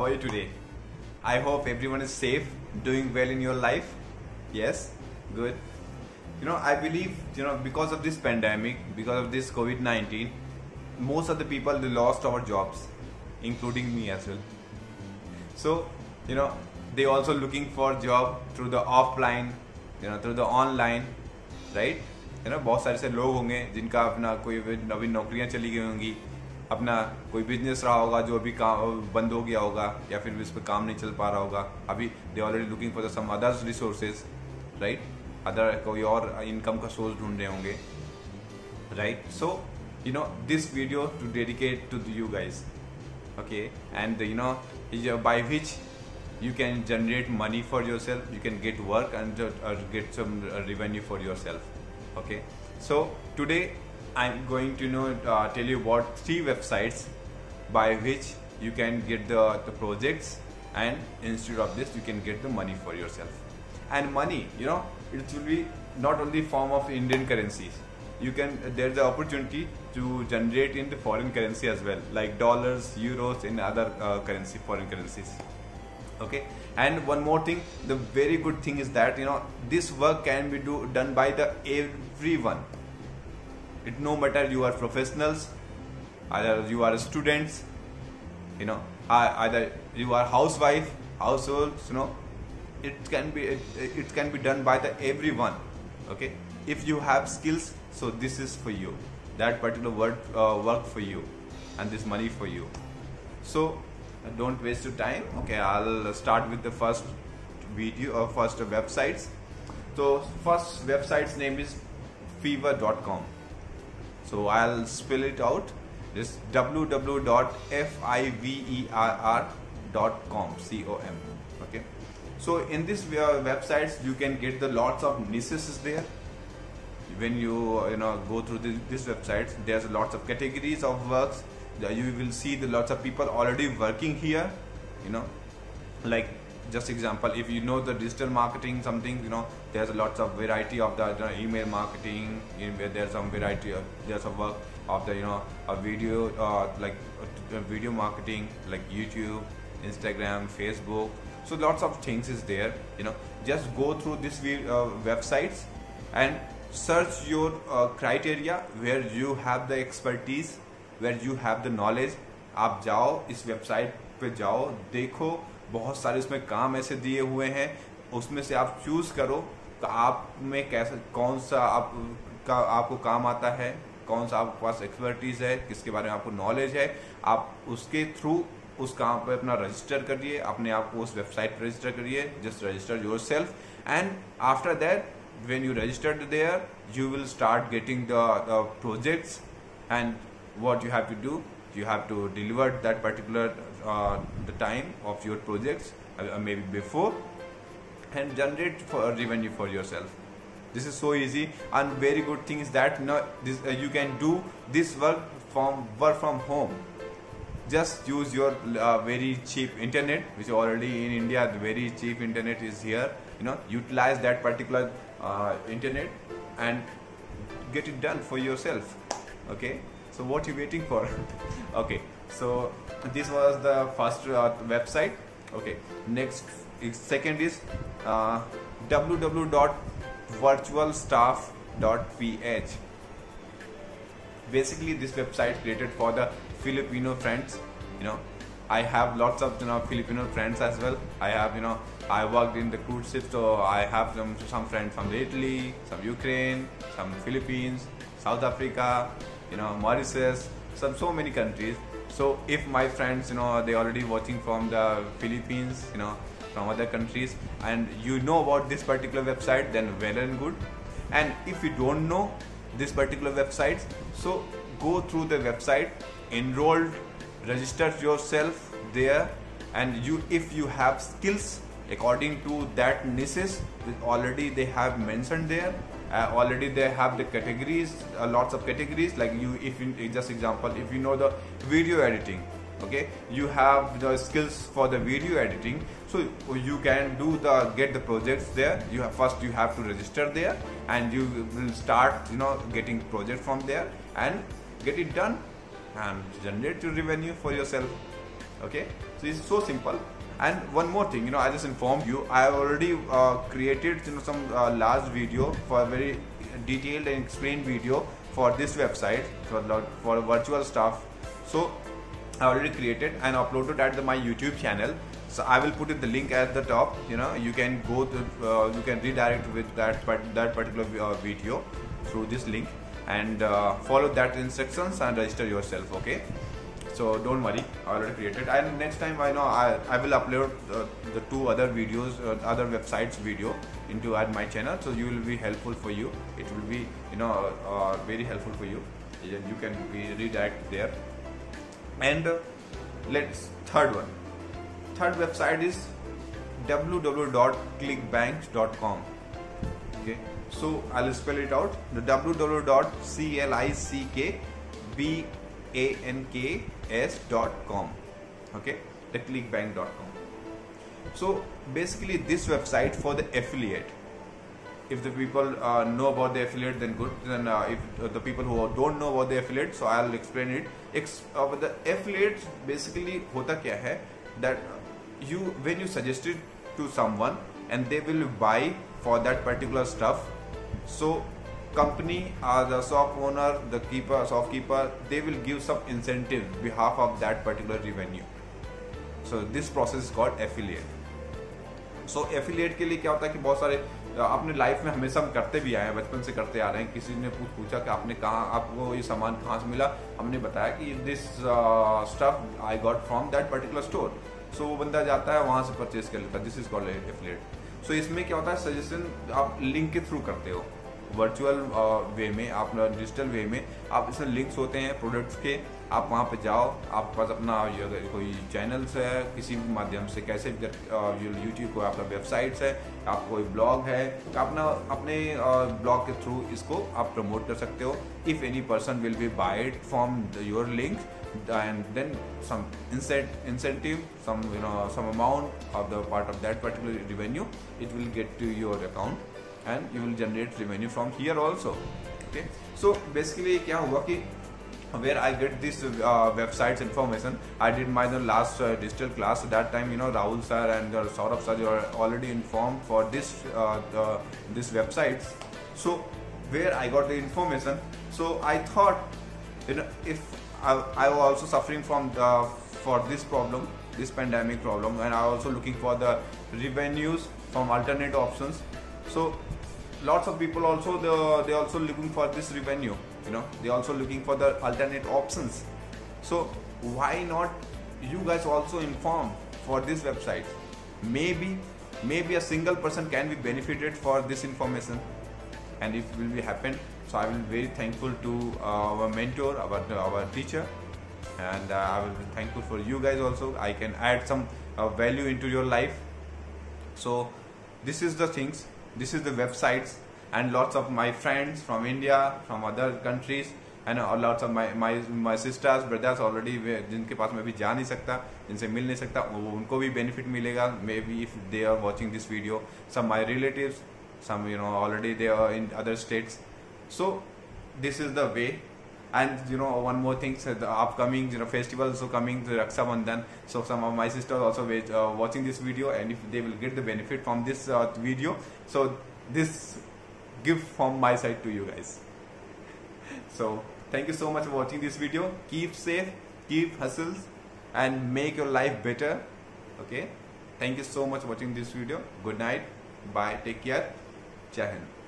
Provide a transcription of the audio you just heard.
are you today? I hope everyone is safe, doing well in your life. Yes, good. I believe, because of this pandemic, because of this COVID-19, most of the people, they lost our jobs, including me as well. So, they also looking for job through the offline, through the online, right? बहुत सारे से लोग होंगे जिनका अपना कोई अभी नौकरियां चली गई होंगी, अपना कोई बिजनेस रहा होगा जो अभी काम बंद हो गया होगा या फिर इस पर काम नहीं चल पा रहा होगा. अभी they already looking for some others resources, right? Other कोई और इनकम का सोर्स ढूंढ रहे होंगे, right? So this video to dedicate to you guys, okay? And by which you can generate money for yourself, you can get work and get some revenue for yourself, okay? So today I'm going to tell you about 3 websites by which you can get the projects, and instead of this you can get the money for yourself. And money, it will be not only form of Indian currencies. There's the opportunity to generate in the foreign currency as well, like dollars, euros, and other foreign currencies. Okay, and one more thing, the very good thing is that this work can be done by the everyone. It no matter you are professionals, either you are students, either you are housewife, households, it can be done by the everyone. Okay, if you have skills, so this is for you, that particular work for you, and this money for you. So don't waste your time. Okay, I'll start with the first video or first websites. So first website's name is fiverr.com. So I'll spell it out. This www.fiverr.com. Okay, so in this websites you can get the lots of niches there. When you go through this websites, there's lots of categories of works. You will see the lots of people already working here, like just example, if you know the digital marketing something, there's lots of variety of the email marketing. There's some variety of, there's a work of the a video like video marketing, like YouTube, Instagram, Facebook. So lots of things is there. Just go through this websites and search your criteria where you have the expertise, where you have the knowledge. आप जाओ इस website पे, जाओ देखो, बहुत सारे इसमें काम ऐसे दिए हुए हैं, उसमें से आप चूज करो कि आप में कैसा, कौन सा आपको काम आता है, कौन सा आपके पास एक्सपर्टीज है, किसके बारे में आपको नॉलेज है. आप उसके थ्रू उस काम पे अपना रजिस्टर करिए, अपने आप को उस वेबसाइट पर रजिस्टर करिए. Just register yourself, and after that when you registered there, you will start getting the projects. And what you have to do, you have to deliver that particular the time of your projects, maybe before, and generate revenue for yourself. This is so easy, and very good thing is that you can do this work from home. Just use your very cheap internet, which already in India the very cheap internet is here. Utilize that particular internet and get it done for yourself. Okay, so what you waiting for? Okay, so this was the first website. Okay, second is www.virtualstaff.ph. basically this website created for the Filipino friends. I have lots of Filipino friends as well. I have I worked in the cruise ship, so I have some friends from Italy, some Ukraine, some Philippines, South Africa, Mauritius, so many countries. So if my friends they already watching from the Philippines, from other countries, and about this particular website, then well and good. And if you don't know this particular website, so go through the website, enrolled, register yourself there, and if you have skills according to that niches, already they have mentioned there. Already they have the categories, lots of categories. Like just example, if you know the video editing, okay, you have the skills for the video editing, so you can get the projects there. You have to register there, and you will start getting project from there and get it done and generate your revenue for yourself. Okay, so it's so simple. And one more thing, I just informed you, I have already created some large video for a very detailed and explained video for this website for virtual stuff. So I already created and uploaded at my YouTube channel. So I will put the link at the top. You can go to you can redirect with that particular video through this link, and follow that instructions and register yourself. Okay, so don't worry, I already created. And next time I will upload the 2 other videos, other websites video into my channel, so you will be helpful for you. It will be very helpful for you. You can be redirect there. And third website is www.clickbank.com. Okay, so I'll spell it out. The www.clickbanks.com. Okay, the clickbank.com. So basically this website for the affiliate. If the people know about the affiliate, then good. Then if the people who don't know about the affiliate, so I'll explain it. The affiliate basically hota kya hai, that when you suggest it to someone and they will buy for that particular stuff, so company or the shop owner, the shopkeeper, they will give some incentive behalf of that particular revenue. So this process is called affiliate. So affiliate के लिए क्या होता है कि बहुत सारे अपने life में हमेशा हम करते भी आए हैं, बचपन से करते आ रहे हैं. किसी ने पूछा कि आपको ये सामान कहाँ से मिला, हमने बताया कि this stuff I got from that particular store. So वो बंदा जाता है वहां से परचेज कर लेता है. This is called affiliate. So इसमें क्या होता है, सजेशन आप लिंक के थ्रू करते हो. वर्चुअल वे में, आप डिजिटल वे में, आप इसमें लिंक्स होते हैं प्रोडक्ट्स के. आप वहाँ पे जाओ, आपके पास अपना कोई चैनल्स है किसी भी माध्यम से, कैसे यूट्यूब को आपका वेबसाइट्स है, आपका कोई ब्लॉग है, अपने ब्लॉग के थ्रू इसको आप प्रमोट कर सकते हो. If any person will be wide from your link, and then some incentive, some amount of the part of that particular revenue, it will get to your account and you will generate revenue from here also. Okay, so basically क्या हुआ कि where I get this websites information, I did my last digital class. So that time Rahul sir and Saurabh sir, you are already informed for this websites. So where I got the information, so I thought if I was also suffering from for this problem, this pandemic problem, and I was also looking for the revenues from alternate options. So lots of people also they also looking for this revenue. They also looking for the alternate options. So why not you guys also inform for this website? Maybe a single person can be benefited for this information, and if will be happen. So I will be very thankful to our mentor, our teacher, and I will be thankful for you guys also. I can add some value into your life. So this is the things, this is the websites, and lots of my friends from India, from other countries, and lots of my sisters, brothers already, जिनके पास मैं भी जा नहीं सकता, जिनसे मिल नहीं सकता, उनको भी benefit मिलेगा. Maybe if they are watching this video, some my relatives, some already they are in other states. So this is the way. And one more thing, so the upcoming festivals also coming, the Raksha Bandhan. So some of my sisters also watching this video, and if they will get the benefit from this video, so this gift from my side to you guys. So thank you so much for watching this video. Keep safe, keep hustles, and make your life better. Okay, thank you so much for watching this video. Good night, bye, take care, Jai Hind.